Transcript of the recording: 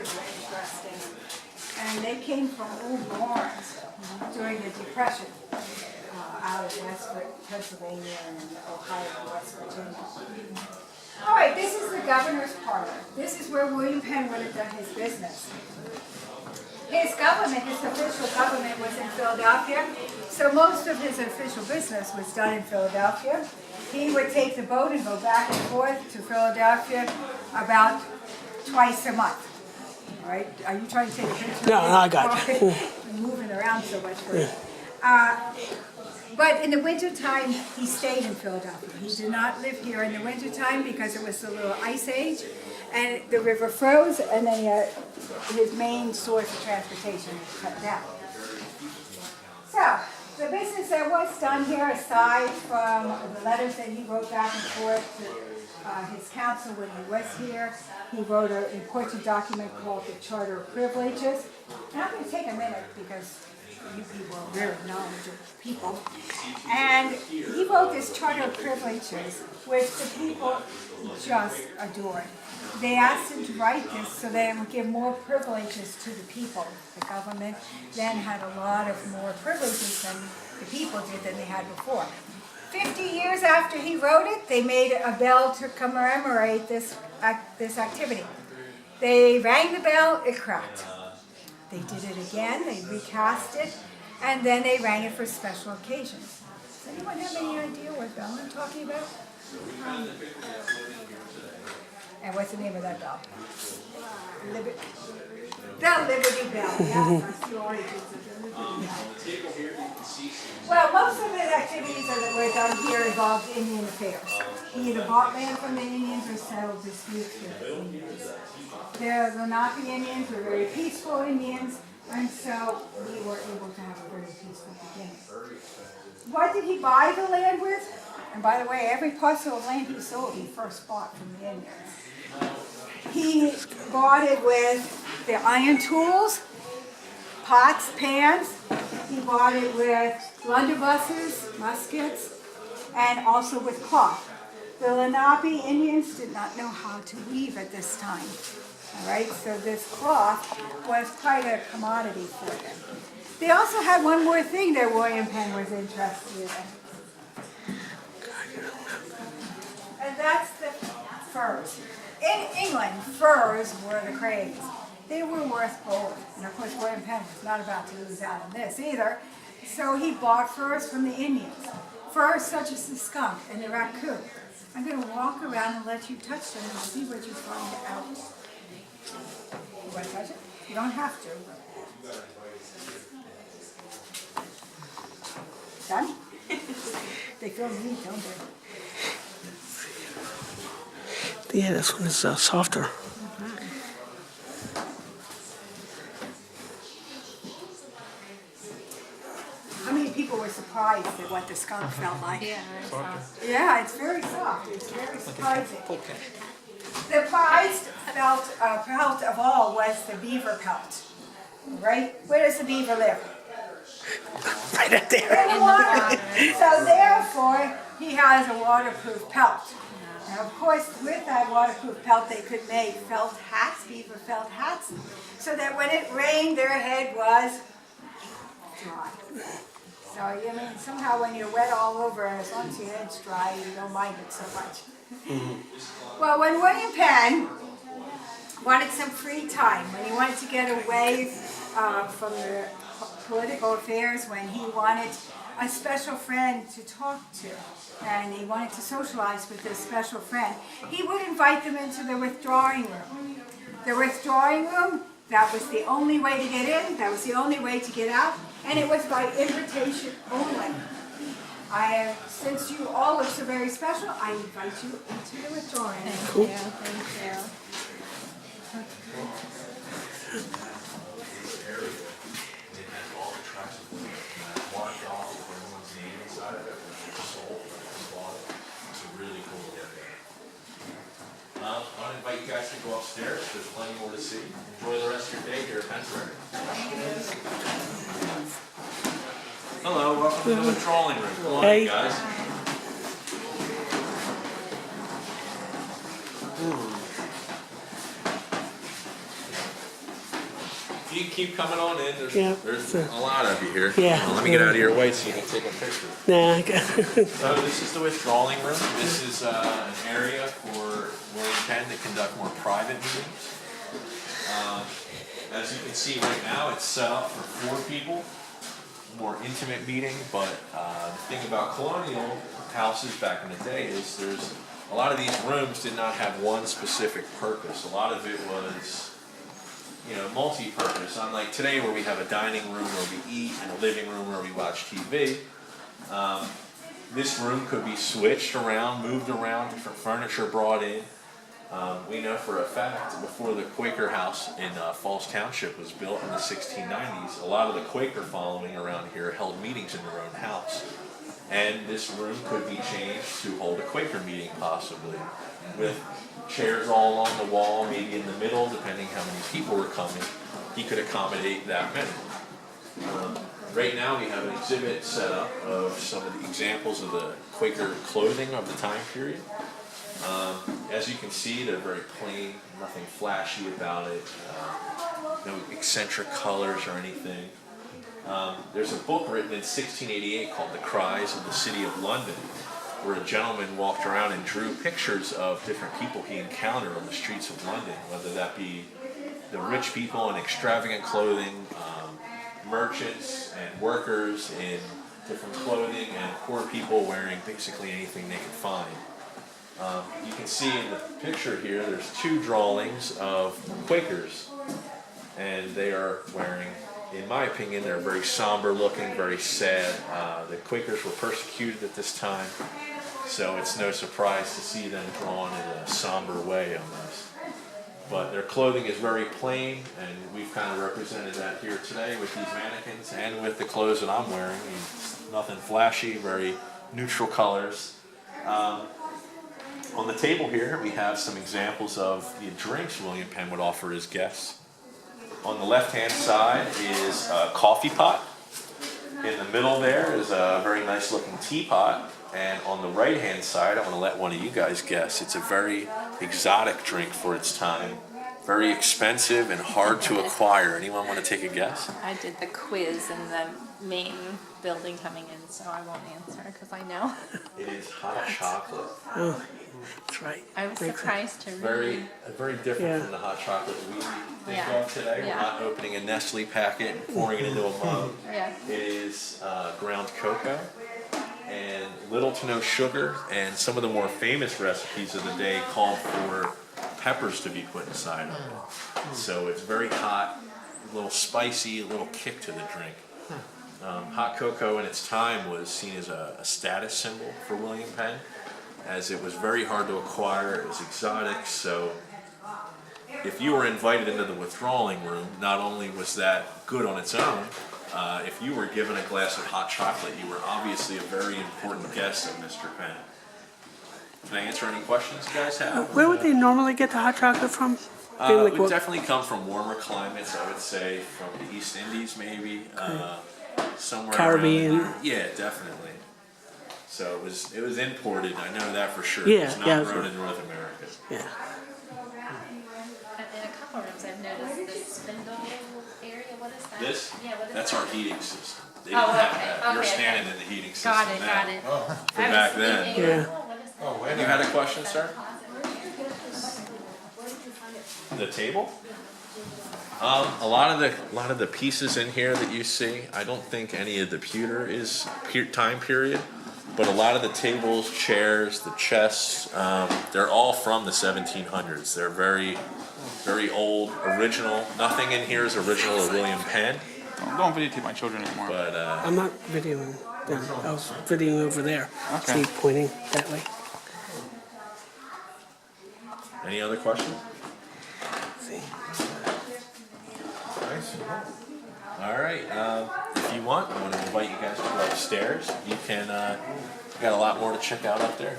Quakers were interesting. And they came from Old Lawrence during the Depression out of West Pennsylvania and Ohio and West Virginia. All right, this is the governor's parlor. This is where William Penn would have done his business. His government, his official government was in Philadelphia, so most of his official business was done in Philadelphia. He would take the boat and go back and forth to Philadelphia about twice a month. All right, are you trying to take a picture? No, I got you. I'm moving around so much for you. But in the wintertime, he stayed in Philadelphia. He did not live here in the wintertime because it was a little ice age, and the river froze, and then his main source of transportation was cut down. So, the business that was done here, aside from the letters that he wrote back and forth to his council when he was here, he wrote an important document called the Charter of Privileges. And I'm going to take a minute because you people are very knowledgeable people. And he wrote this Charter of Privileges, which the people just adored. They asked him to write this so that it would give more privileges to the people. The government then had a lot of more privileges than the people did than they had before. 50 years after he wrote it, they made a bell to commemorate this activity. They rang the bell, it cracked. They did it again, they recast it, and then they rang it for special occasions. Does anyone have any idea what bell I'm talking about? And what's the name of that bell? The Liberty Bell. Yes, that's the origins of the Liberty Bell. Well, most of the activities that were done here involved Indian affairs. He either bought land from the Indians or settled disputes with the Indians. The Lenape Indians were very peaceful Indians, and so we were able to have a very peaceful beginning. What did he buy the land with? And by the way, every parcel of land he sold, he first bought from the Indians. He bought it with the iron tools, pots, pans. He bought it with blunderbusses, muskets, and also with cloth. The Lenape Indians did not know how to weave at this time. All right, so this cloth was quite a commodity for them. They also had one more thing that William Penn was interested in. And that's the furs. In England, furs were the craze. They were worth gold. And of course, William Penn was not about to lose out on this either. So he bought furs from the Indians. Furs such as the skunk and the raccoon. I'm going to walk around and let you touch them and see what you find out. You want to touch it? You don't have to. Done? They feel neat, don't they? Yeah, this one is softer. How many people were surprised at what the skunk felt like? Yeah, Yeah, it's very soft. It's very surprising. The prized pelt of all was the beaver pelt. Right? Where does the beaver live? Right up there. In the water. So therefore, he has a waterproof pelt. And of course, with that waterproof pelt, they could make felt hats, beaver felt hats, so that when it rained, their head was dry. So, I mean, somehow when you're wet all over, as long as your head's dry, you don't mind it so much. Well, when William Penn wanted some free time, when he wanted to get away from the political affairs, when he wanted a special friend to talk to, and he wanted to socialize with this special friend, he would invite them into the withdrawing room. The withdrawing room, that was the only way to get in, that was the only way to get out, and it was by invitation only. Since you all look so very special, I invite you into the withdrawing room. Cool. thank you. I want to invite you guys to go upstairs. There's plenty more to see. Enjoy the rest of your day here at Pennsbury. Hello, welcome to the trolling room. Come on, Hey. guys. keep coming on in. Yeah. There's a lot of you here. Yeah. Well, let me get out of your way so you can take a picture. Nah, So this is the withdrawing room. This is an area for William Penn to conduct more private meetings. As you can see right now, it's set up for 4 people, more intimate meeting. But the thing about colonial houses back in the day is there's a lot of these rooms did not have one specific purpose. A lot of it was, you know, multi-purpose. Unlike today where we have a dining room where we eat and a living room where we watch TV. This room could be switched around, moved around, different furniture brought in. We know for a fact before the Quaker house in Falls Township was built in the 1690s, a lot of the Quaker following around here held meetings in their own house. And this room could be changed to hold a Quaker meeting possibly, with chairs all along the wall, maybe in the middle, depending how many people were coming. He could accommodate that many. Right now we have an exhibit set up of some of the examples of the Quaker clothing of the time period. As you can see, they're very plain, nothing flashy about it, no eccentric colors or anything. There's a book written in 1688 called The Cries of the City of London, where a gentleman walked around and drew pictures of different people he encountered on the streets of London, whether that be the rich people in extravagant clothing, merchants and workers in different clothing, and poor people wearing basically anything they could find. You can see in the picture here, there's 2 drawings of Quakers, and they are wearing, in my opinion, they're very somber looking, very sad. The Quakers were persecuted at this time, so it's no surprise to see them drawn in a somber way almost. But their clothing is very plain, and we've kind of represented that here today with these mannequins and with the clothes that I'm wearing. I mean, nothing flashy, very neutral colors. On the table here, we have some examples of the drinks William Penn would offer his guests. On the left-hand side is a coffee pot. In the middle there is a very nice-looking teapot. And on the right-hand side, I want to let one of you guys guess. It's a very exotic drink for its time. Very expensive and hard to acquire. Anyone want to take a guess? I did the quiz in the main building coming in, so I won't answer because I know. It is hot chocolate. oh, that's right. I was Makes surprised to Very different Yeah. from the hot chocolate we think Yeah. of today. We're Yeah. not opening a Nestle packet and pouring it into a mug. Yeah. It is ground cocoa and little to no sugar, and some of the more famous recipes of the day called for peppers to be put inside of it. So it's very hot, a little spicy, a little kick to the drink. Hot cocoa in its time was seen as a status symbol for William Penn, as it was very hard to acquire, it was exotic, so if you were invited into the withdrawing room, not only was that good on its own, if you were given a glass of hot chocolate, you were obviously a very important guest of Mr. Penn. Can I answer any questions you guys have? Where would they normally get the hot chocolate from? It would definitely come from warmer climates, I would say, from the East Indies maybe, somewhere Caribbean. around there. Yeah, definitely. So it was imported, I know that for sure. Yeah, It was not yeah. grown in North America. Yeah. In a couple rooms, I've noticed this spindle area. What is that? This, Yeah, what is that's that? our heating system. They Oh, didn't have okay, that. You're okay, standing okay. in the heating system Got it, now. got it. For I was back then. thinking, Yeah. oh, what is that? You had a question, sir? The table? A lot of the pieces in here that you see, I don't think any of the pewter is time period, but a lot of the tables, chairs, the chests, they're all from the 1700s. They're very, very old, original. Nothing in here is original to William Penn, Don't videotape my children anymore. but I'm not videoing them. I was videoing over there. Okay. See, pointing that way. any other questions? See. All right. If you want, I want to invite you guys to go upstairs. You can. Got a lot more to check out up there.